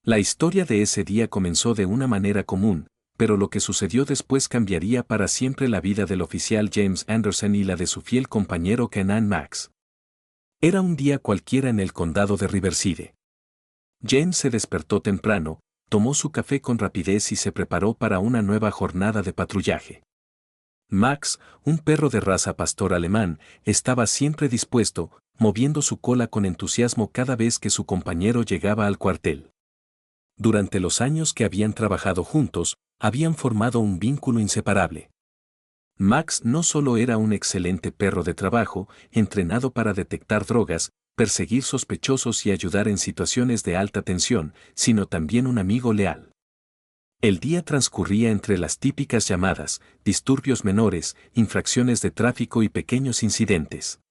La historia de ese día comenzó de una manera común, pero lo que sucedió después cambiaría para siempre la vida del oficial James Anderson y la de su fiel compañero Kenan Max. Era un día cualquiera en el condado de Riverside. James se despertó temprano, tomó su café con rapidez y se preparó para una nueva jornada de patrullaje. Max, un perro de raza pastor alemán, estaba siempre dispuesto, moviendo su cola con entusiasmo cada vez que su compañero llegaba al cuartel. Durante los años que habían trabajado juntos, habían formado un vínculo inseparable. Max no solo era un excelente perro de trabajo, entrenado para detectar drogas, perseguir sospechosos y ayudar en situaciones de alta tensión, sino también un amigo leal. El día transcurría entre las típicas llamadas, disturbios menores, infracciones de tráfico y pequeños incidentes.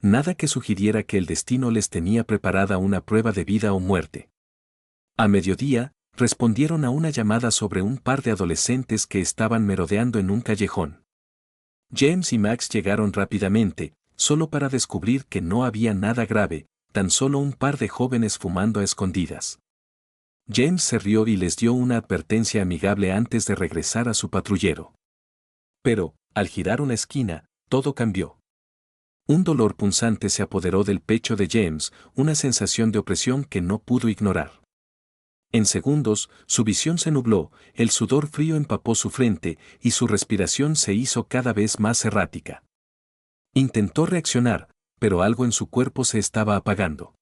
Nada que sugiriera que el destino les tenía preparada una prueba de vida o muerte. A mediodía, respondieron a una llamada sobre un par de adolescentes que estaban merodeando en un callejón. James y Max llegaron rápidamente, solo para descubrir que no había nada grave, tan solo un par de jóvenes fumando a escondidas. James se rió y les dio una advertencia amigable antes de regresar a su patrullero. Pero, al girar una esquina, todo cambió. Un dolor punzante se apoderó del pecho de James, una sensación de opresión que no pudo ignorar. En segundos, su visión se nubló, el sudor frío empapó su frente y su respiración se hizo cada vez más errática. Intentó reaccionar, pero algo en su cuerpo se estaba apagando.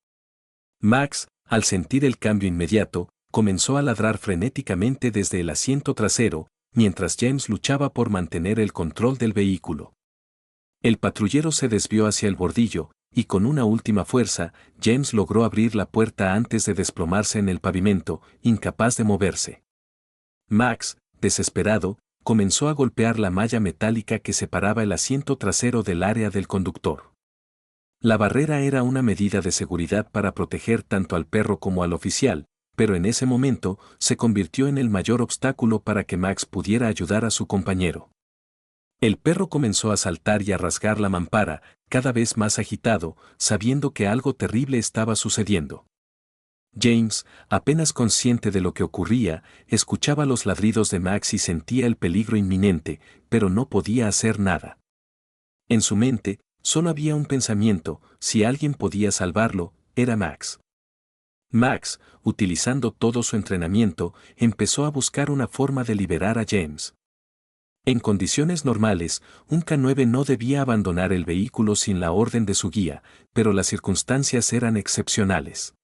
Max, al sentir el cambio inmediato, comenzó a ladrar frenéticamente desde el asiento trasero, mientras James luchaba por mantener el control del vehículo. El patrullero se desvió hacia el bordillo, y con una última fuerza, James logró abrir la puerta antes de desplomarse en el pavimento, incapaz de moverse. Max, desesperado, comenzó a golpear la malla metálica que separaba el asiento trasero del área del conductor. La barrera era una medida de seguridad para proteger tanto al perro como al oficial, pero en ese momento se convirtió en el mayor obstáculo para que Max pudiera ayudar a su compañero. El perro comenzó a saltar y a rasgar la mampara, cada vez más agitado, sabiendo que algo terrible estaba sucediendo. James, apenas consciente de lo que ocurría, escuchaba los ladridos de Max y sentía el peligro inminente, pero no podía hacer nada. En su mente, solo había un pensamiento: si alguien podía salvarlo, era Max. Max, utilizando todo su entrenamiento, empezó a buscar una forma de liberar a James. En condiciones normales, un K9 no debía abandonar el vehículo sin la orden de su guía, pero las circunstancias eran excepcionales.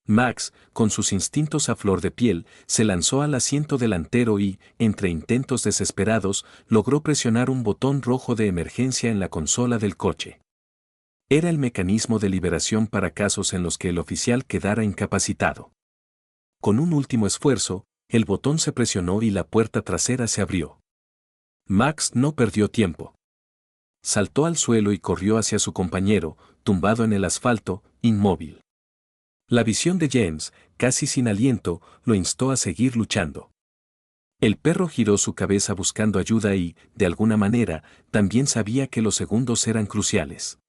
Max, con sus instintos a flor de piel, se lanzó al asiento delantero y, entre intentos desesperados, logró presionar un botón rojo de emergencia en la consola del coche. Era el mecanismo de liberación para casos en los que el oficial quedara incapacitado. Con un último esfuerzo, el botón se presionó y la puerta trasera se abrió. Max no perdió tiempo. Saltó al suelo y corrió hacia su compañero, tumbado en el asfalto, inmóvil. La visión de James, casi sin aliento, lo instó a seguir luchando. El perro giró su cabeza buscando ayuda y, de alguna manera, también sabía que los segundos eran cruciales.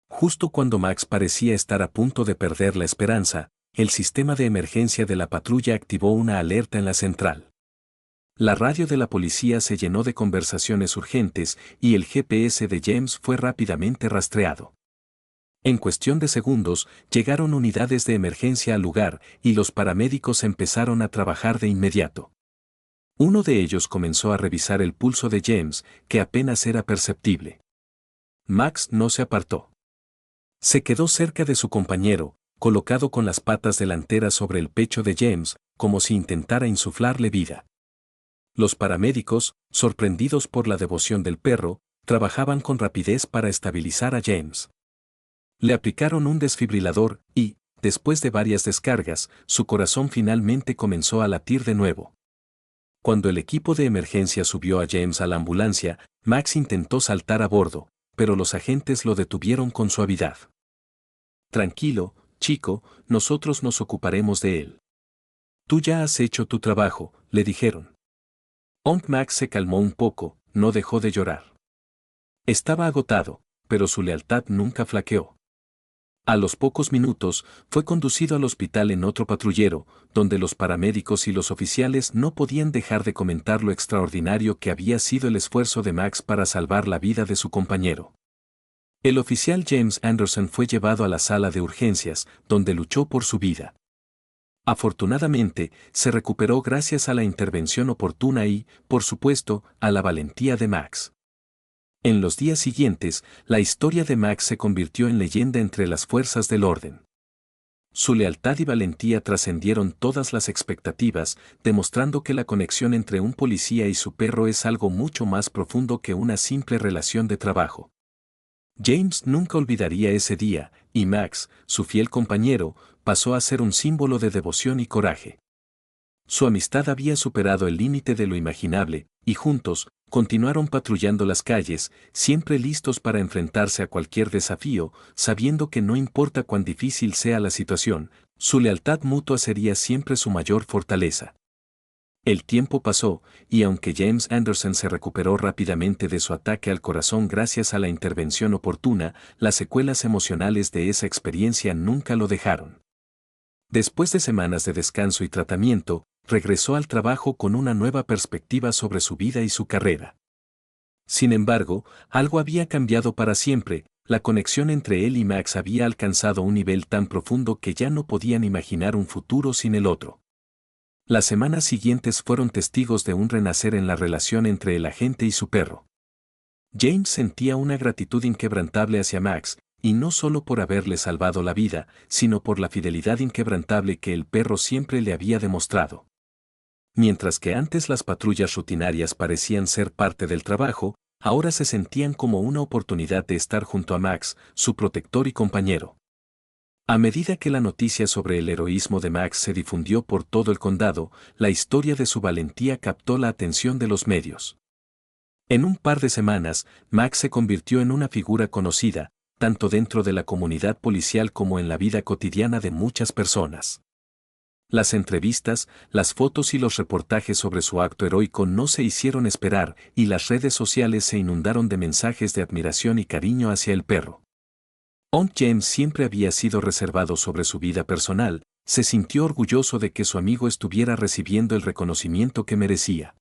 Justo cuando Max parecía estar a punto de perder la esperanza, el sistema de emergencia de la patrulla activó una alerta en la central. La radio de la policía se llenó de conversaciones urgentes y el GPS de James fue rápidamente rastreado. En cuestión de segundos, llegaron unidades de emergencia al lugar y los paramédicos empezaron a trabajar de inmediato. Uno de ellos comenzó a revisar el pulso de James, que apenas era perceptible. Max no se apartó. Se quedó cerca de su compañero, colocado con las patas delanteras sobre el pecho de James, como si intentara insuflarle vida. Los paramédicos, sorprendidos por la devoción del perro, trabajaban con rapidez para estabilizar a James. Le aplicaron un desfibrilador y, después de varias descargas, su corazón finalmente comenzó a latir de nuevo. Cuando el equipo de emergencia subió a James a la ambulancia, Max intentó saltar a bordo, pero los agentes lo detuvieron con suavidad. Tranquilo, chico, nosotros nos ocuparemos de él. Tú ya has hecho tu trabajo, le dijeron. Max se calmó un poco, no dejó de llorar. Estaba agotado, pero su lealtad nunca flaqueó. A los pocos minutos, fue conducido al hospital en otro patrullero, donde los paramédicos y los oficiales no podían dejar de comentar lo extraordinario que había sido el esfuerzo de Max para salvar la vida de su compañero. El oficial James Anderson fue llevado a la sala de urgencias, donde luchó por su vida. Afortunadamente, se recuperó gracias a la intervención oportuna y, por supuesto, a la valentía de Max. En los días siguientes, la historia de Max se convirtió en leyenda entre las fuerzas del orden. Su lealtad y valentía trascendieron todas las expectativas, demostrando que la conexión entre un policía y su perro es algo mucho más profundo que una simple relación de trabajo. James nunca olvidaría ese día, y Max, su fiel compañero, pasó a ser un símbolo de devoción y coraje. Su amistad había superado el límite de lo imaginable, y juntos, continuaron patrullando las calles, siempre listos para enfrentarse a cualquier desafío, sabiendo que no importa cuán difícil sea la situación, su lealtad mutua sería siempre su mayor fortaleza. El tiempo pasó, y aunque James Anderson se recuperó rápidamente de su ataque al corazón gracias a la intervención oportuna, las secuelas emocionales de esa experiencia nunca lo dejaron. Después de semanas de descanso y tratamiento, regresó al trabajo con una nueva perspectiva sobre su vida y su carrera. Sin embargo, algo había cambiado para siempre, la conexión entre él y Max había alcanzado un nivel tan profundo que ya no podían imaginar un futuro sin el otro. Las semanas siguientes fueron testigos de un renacer en la relación entre el agente y su perro. James sentía una gratitud inquebrantable hacia Max, y no solo por haberle salvado la vida, sino por la fidelidad inquebrantable que el perro siempre le había demostrado. Mientras que antes las patrullas rutinarias parecían ser parte del trabajo, ahora se sentían como una oportunidad de estar junto a Max, su protector y compañero. A medida que la noticia sobre el heroísmo de Max se difundió por todo el condado, la historia de su valentía captó la atención de los medios. En un par de semanas, Max se convirtió en una figura conocida, tanto dentro de la comunidad policial como en la vida cotidiana de muchas personas. Las entrevistas, las fotos y los reportajes sobre su acto heroico no se hicieron esperar, y las redes sociales se inundaron de mensajes de admiración y cariño hacia el perro. Aunque James siempre había sido reservado sobre su vida personal, se sintió orgulloso de que su amigo estuviera recibiendo el reconocimiento que merecía.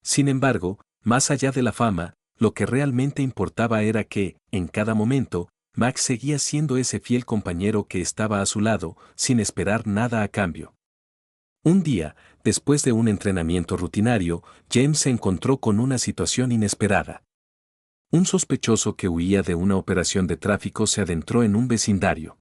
Sin embargo, más allá de la fama, lo que realmente importaba era que, en cada momento, Max seguía siendo ese fiel compañero que estaba a su lado, sin esperar nada a cambio. Un día, después de un entrenamiento rutinario, James se encontró con una situación inesperada. Un sospechoso que huía de una operación de tráfico se adentró en un vecindario.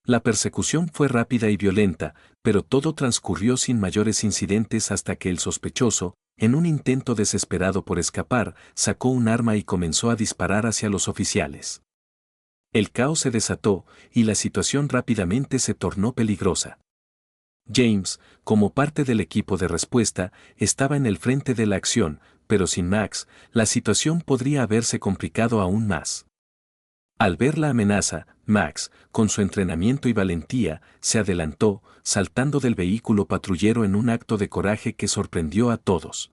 La persecución fue rápida y violenta, pero todo transcurrió sin mayores incidentes hasta que el sospechoso, en un intento desesperado por escapar, sacó un arma y comenzó a disparar hacia los oficiales. El caos se desató, y la situación rápidamente se tornó peligrosa. James, como parte del equipo de respuesta, estaba en el frente de la acción, pero sin Max, la situación podría haberse complicado aún más. Al ver la amenaza, Max, con su entrenamiento y valentía, se adelantó, saltando del vehículo patrullero en un acto de coraje que sorprendió a todos.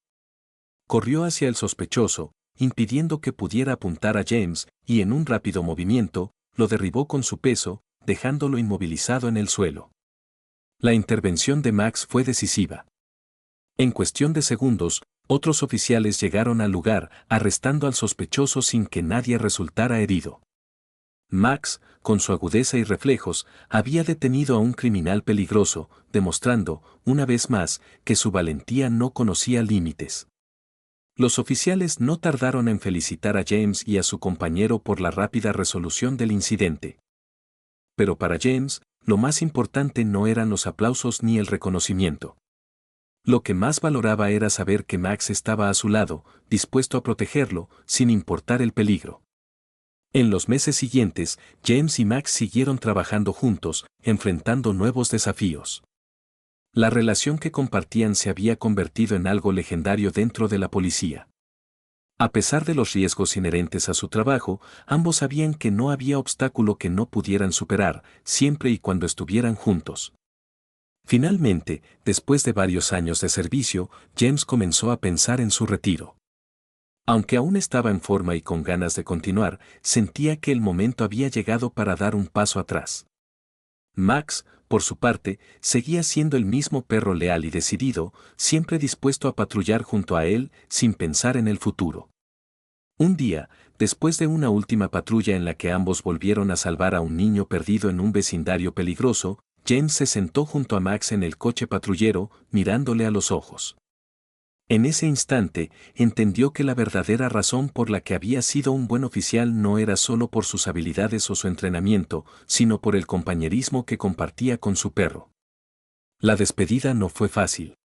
Corrió hacia el sospechoso, impidiendo que pudiera apuntar a James, y en un rápido movimiento, lo derribó con su peso, dejándolo inmovilizado en el suelo. La intervención de Max fue decisiva. En cuestión de segundos, otros oficiales llegaron al lugar, arrestando al sospechoso sin que nadie resultara herido. Max, con su agudeza y reflejos, había detenido a un criminal peligroso, demostrando, una vez más, que su valentía no conocía límites. Los oficiales no tardaron en felicitar a James y a su compañero por la rápida resolución del incidente. Pero para James, lo más importante no eran los aplausos ni el reconocimiento. Lo que más valoraba era saber que Max estaba a su lado, dispuesto a protegerlo, sin importar el peligro. En los meses siguientes, James y Max siguieron trabajando juntos, enfrentando nuevos desafíos. La relación que compartían se había convertido en algo legendario dentro de la policía. A pesar de los riesgos inherentes a su trabajo, ambos sabían que no había obstáculo que no pudieran superar, siempre y cuando estuvieran juntos. Finalmente, después de varios años de servicio, James comenzó a pensar en su retiro. Aunque aún estaba en forma y con ganas de continuar, sentía que el momento había llegado para dar un paso atrás. Max, por su parte, seguía siendo el mismo perro leal y decidido, siempre dispuesto a patrullar junto a él sin pensar en el futuro. Un día, después de una última patrulla en la que ambos volvieron a salvar a un niño perdido en un vecindario peligroso, James se sentó junto a Max en el coche patrullero, mirándole a los ojos. En ese instante, entendió que la verdadera razón por la que había sido un buen oficial no era solo por sus habilidades o su entrenamiento, sino por el compañerismo que compartía con su perro. La despedida no fue fácil.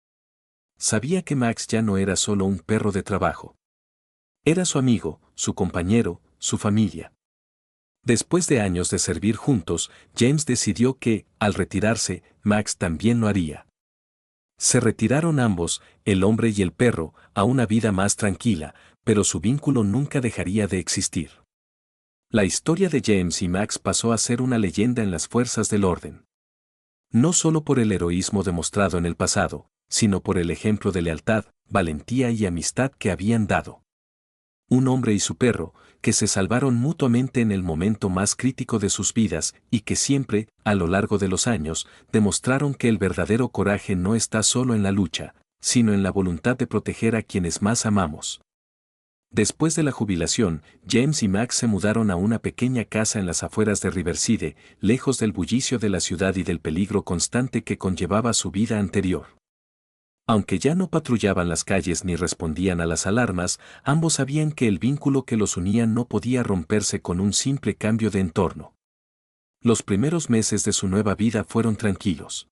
Sabía que Max ya no era solo un perro de trabajo. Era su amigo, su compañero, su familia. Después de años de servir juntos, James decidió que, al retirarse, Max también lo haría. Se retiraron ambos, el hombre y el perro, a una vida más tranquila, pero su vínculo nunca dejaría de existir. La historia de James y Max pasó a ser una leyenda en las fuerzas del orden. No solo por el heroísmo demostrado en el pasado, sino por el ejemplo de lealtad, valentía y amistad que habían dado. Un hombre y su perro, que se salvaron mutuamente en el momento más crítico de sus vidas y que siempre, a lo largo de los años, demostraron que el verdadero coraje no está solo en la lucha, sino en la voluntad de proteger a quienes más amamos. Después de la jubilación, James y Max se mudaron a una pequeña casa en las afueras de Riverside, lejos del bullicio de la ciudad y del peligro constante que conllevaba su vida anterior. Aunque ya no patrullaban las calles ni respondían a las alarmas, ambos sabían que el vínculo que los unía no podía romperse con un simple cambio de entorno. Los primeros meses de su nueva vida fueron tranquilos.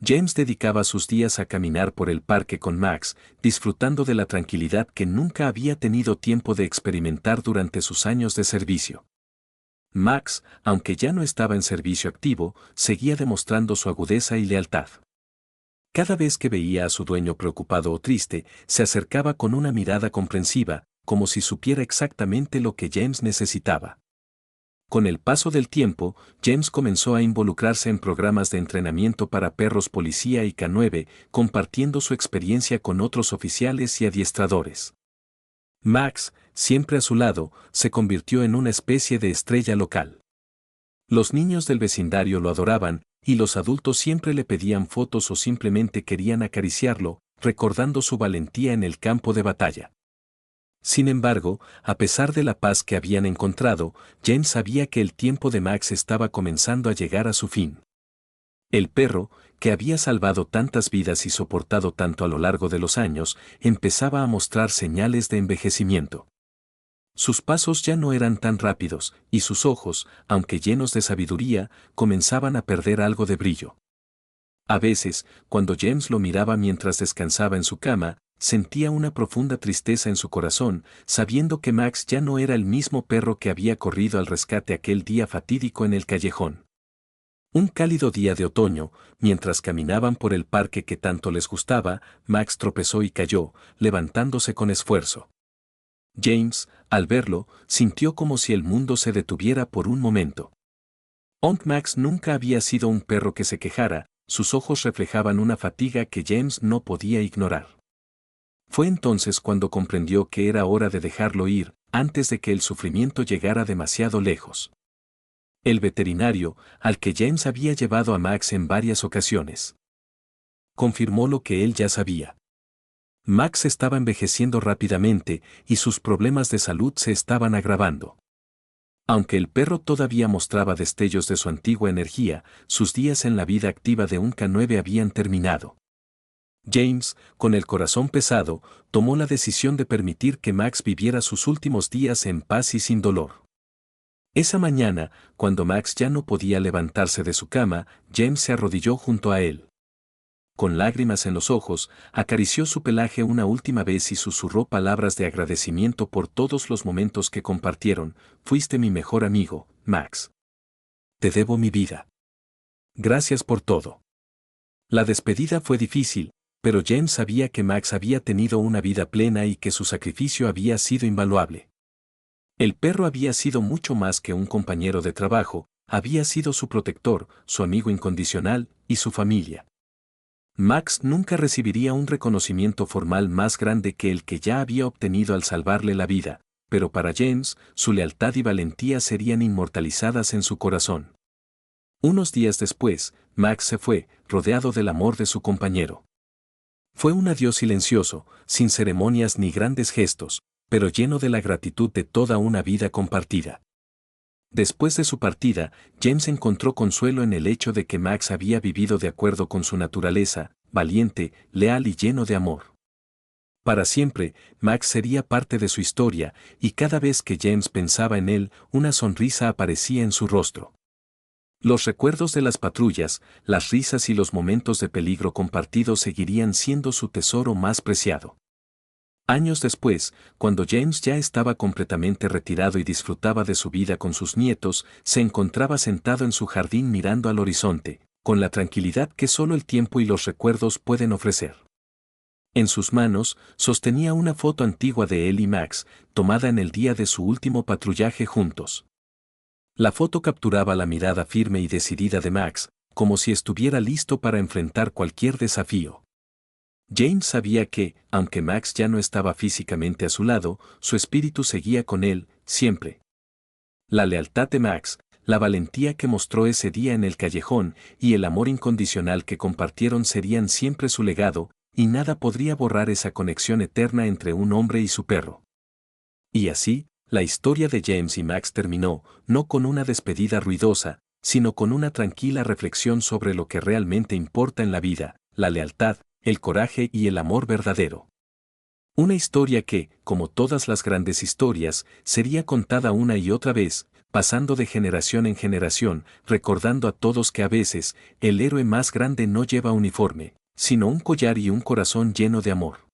James dedicaba sus días a caminar por el parque con Max, disfrutando de la tranquilidad que nunca había tenido tiempo de experimentar durante sus años de servicio. Max, aunque ya no estaba en servicio activo, seguía demostrando su agudeza y lealtad. Cada vez que veía a su dueño preocupado o triste, se acercaba con una mirada comprensiva, como si supiera exactamente lo que James necesitaba. Con el paso del tiempo, James comenzó a involucrarse en programas de entrenamiento para perros policía y K9, compartiendo su experiencia con otros oficiales y adiestradores. Max, siempre a su lado, se convirtió en una especie de estrella local. Los niños del vecindario lo adoraban, y los adultos siempre le pedían fotos o simplemente querían acariciarlo, recordando su valentía en el campo de batalla. Sin embargo, a pesar de la paz que habían encontrado, James sabía que el tiempo de Max estaba comenzando a llegar a su fin. El perro, que había salvado tantas vidas y soportado tanto a lo largo de los años, empezaba a mostrar señales de envejecimiento. Sus pasos ya no eran tan rápidos, y sus ojos, aunque llenos de sabiduría, comenzaban a perder algo de brillo. A veces, cuando James lo miraba mientras descansaba en su cama, sentía una profunda tristeza en su corazón, sabiendo que Max ya no era el mismo perro que había corrido al rescate aquel día fatídico en el callejón. Un cálido día de otoño, mientras caminaban por el parque que tanto les gustaba, Max tropezó y cayó, levantándose con esfuerzo. James, al verlo, sintió como si el mundo se detuviera por un momento. Max nunca había sido un perro que se quejara, sus ojos reflejaban una fatiga que James no podía ignorar. Fue entonces cuando comprendió que era hora de dejarlo ir, antes de que el sufrimiento llegara demasiado lejos. El veterinario, al que James había llevado a Max en varias ocasiones, confirmó lo que él ya sabía. Max estaba envejeciendo rápidamente y sus problemas de salud se estaban agravando. Aunque el perro todavía mostraba destellos de su antigua energía, sus días en la vida activa de un K9 habían terminado. James, con el corazón pesado, tomó la decisión de permitir que Max viviera sus últimos días en paz y sin dolor. Esa mañana, cuando Max ya no podía levantarse de su cama, James se arrodilló junto a él. Con lágrimas en los ojos, acarició su pelaje una última vez y susurró palabras de agradecimiento por todos los momentos que compartieron. Fuiste mi mejor amigo, Max. Te debo mi vida. Gracias por todo. La despedida fue difícil, pero James sabía que Max había tenido una vida plena y que su sacrificio había sido invaluable. El perro había sido mucho más que un compañero de trabajo, había sido su protector, su amigo incondicional y su familia. Max nunca recibiría un reconocimiento formal más grande que el que ya había obtenido al salvarle la vida, pero para James, su lealtad y valentía serían inmortalizadas en su corazón. Unos días después, Max se fue, rodeado del amor de su compañero. Fue un adiós silencioso, sin ceremonias ni grandes gestos, pero lleno de la gratitud de toda una vida compartida. Después de su partida, James encontró consuelo en el hecho de que Max había vivido de acuerdo con su naturaleza, valiente, leal y lleno de amor. Para siempre, Max sería parte de su historia, y cada vez que James pensaba en él, una sonrisa aparecía en su rostro. Los recuerdos de las patrullas, las risas y los momentos de peligro compartidos seguirían siendo su tesoro más preciado. Años después, cuando James ya estaba completamente retirado y disfrutaba de su vida con sus nietos, se encontraba sentado en su jardín mirando al horizonte, con la tranquilidad que solo el tiempo y los recuerdos pueden ofrecer. En sus manos, sostenía una foto antigua de él y Max, tomada en el día de su último patrullaje juntos. La foto capturaba la mirada firme y decidida de Max, como si estuviera listo para enfrentar cualquier desafío. James sabía que, aunque Max ya no estaba físicamente a su lado, su espíritu seguía con él, siempre. La lealtad de Max, la valentía que mostró ese día en el callejón y el amor incondicional que compartieron serían siempre su legado, y nada podría borrar esa conexión eterna entre un hombre y su perro. Y así, la historia de James y Max terminó, no con una despedida ruidosa, sino con una tranquila reflexión sobre lo que realmente importa en la vida, la lealtad, el coraje y el amor verdadero. Una historia que, como todas las grandes historias, sería contada una y otra vez, pasando de generación en generación, recordando a todos que a veces, el héroe más grande no lleva uniforme, sino un collar y un corazón lleno de amor.